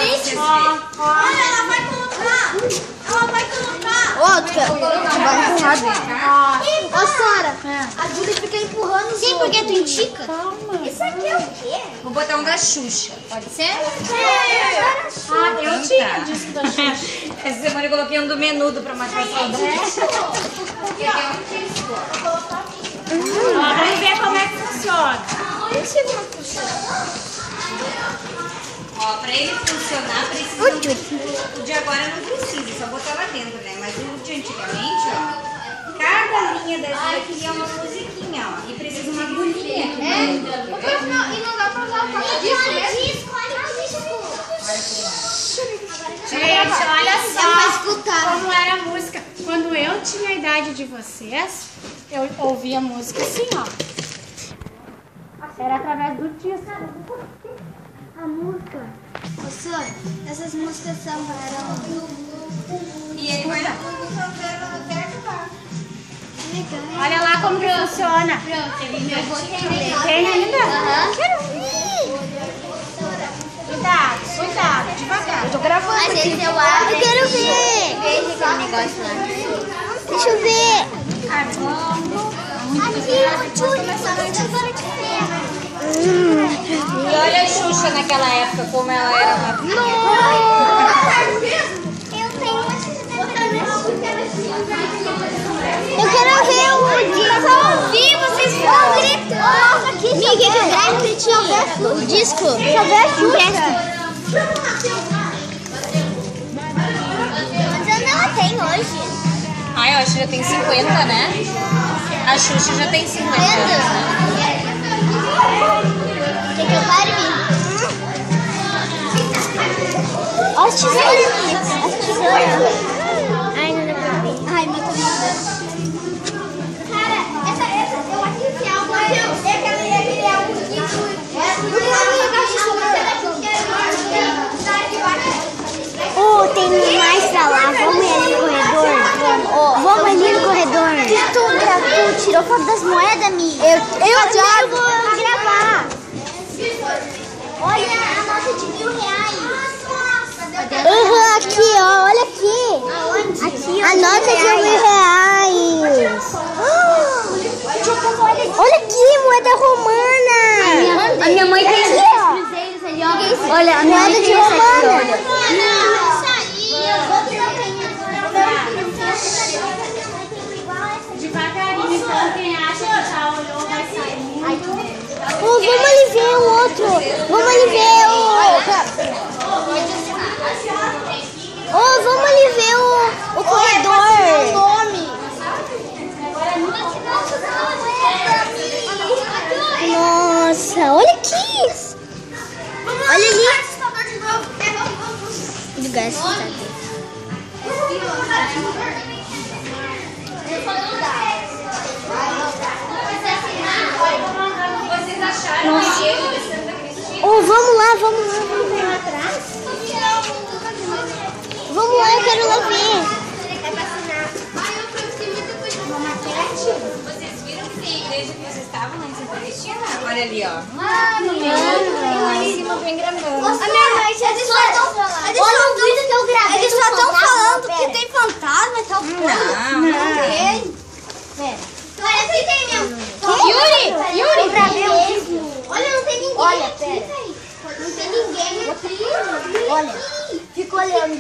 frente. Olha, ela vai colocar. Ela vai colocar. Outra. Vai empurrar. Ó, Sara. A Júlia fica empurrando os outros. Sim, porque tu indica. Calma. Isso aqui é o quê? Vou botar um da Xuxa. Pode ser? Ah, eu tinha disco da Xuxa. Essa semana eu coloquei um do Menudo pra matar saudade. Porque aqui é um disco. Vamos ver como é que funciona. Ó, pra ele funcionar, precisa... O de agora não precisa, só botar lá dentro, né? Mas o de antigamente, ó, cada linha dessa daqui é uma musiquinha, ó. E precisa uma agulhinha aqui. E não dá pra usar o disco. Gente, olha só escutar. como era a música. Quando eu tinha a idade de vocês, eu ouvia música assim, ó. Era através do disco. A música. Ô, Sara, essas músicas são E ele vai na função até acabar. Olha lá como que funciona. Tem ainda? Quero ver. Cuidado, cuidado, devagar. Tô gravando. Mas esse eu acho. Eu quero ver. Veja aquele negócio lá. Deixa eu ver. Aqui, Júlia. E olha a Xuxa naquela época, como ela era uma... Eu quero ver o disco. Só ouvir, vocês vão gritar. Miguel, que eu gravo pra ti. O disco. Só vê a Xuxa. Quantos anos ela tem hoje? Ai, eu acho que já tem 50, né? A Xuxa já tem 50 anos, né? Quer que eu pare? Olha as tesouras. As tesouras. Ai, não dá pra ver. Ai, meu Deus. Cara, essa eu acho que é algo. É aquele álbum tem mais pra lá. Vamos ali no corredor. Vamos ali no corredor. Tu tirou foto das moedas, Mi? Eu já vou gravar. Olha a nota de R$1.000. Aqui, ó. Olha aqui. Aonde? Aqui, a nota de R$1.000. Olha aqui, moeda romana. A minha mãe tem aqui, ó. Olha, a minha moeda de romana. Devagarinho, então quem acha que já olhou vai sair. Vamos ali ver o outro. Vamos ali ver vamos ali ver o corredor. Nossa, olha aqui. Olha ali. Ligar esse Vocês acharam que ele de Santa Cristina? Vamos lá. Vamos lá atrás. Vamos lá, eu quero lá ver. Vocês viram que tem a igreja que vocês estavam lá em Santa Cristina? Olha ali, ó. Lá em cima bem grandona. A minha mãe, eles só estão falando que tem fantasma e tal coisa. Não tem. Pera. Parece que tem mesmo. Yuri! Eu gravei mesmo. Olha, não tem ninguém. Olha, pera. Não tem ninguém aqui. Olha, fica olhando.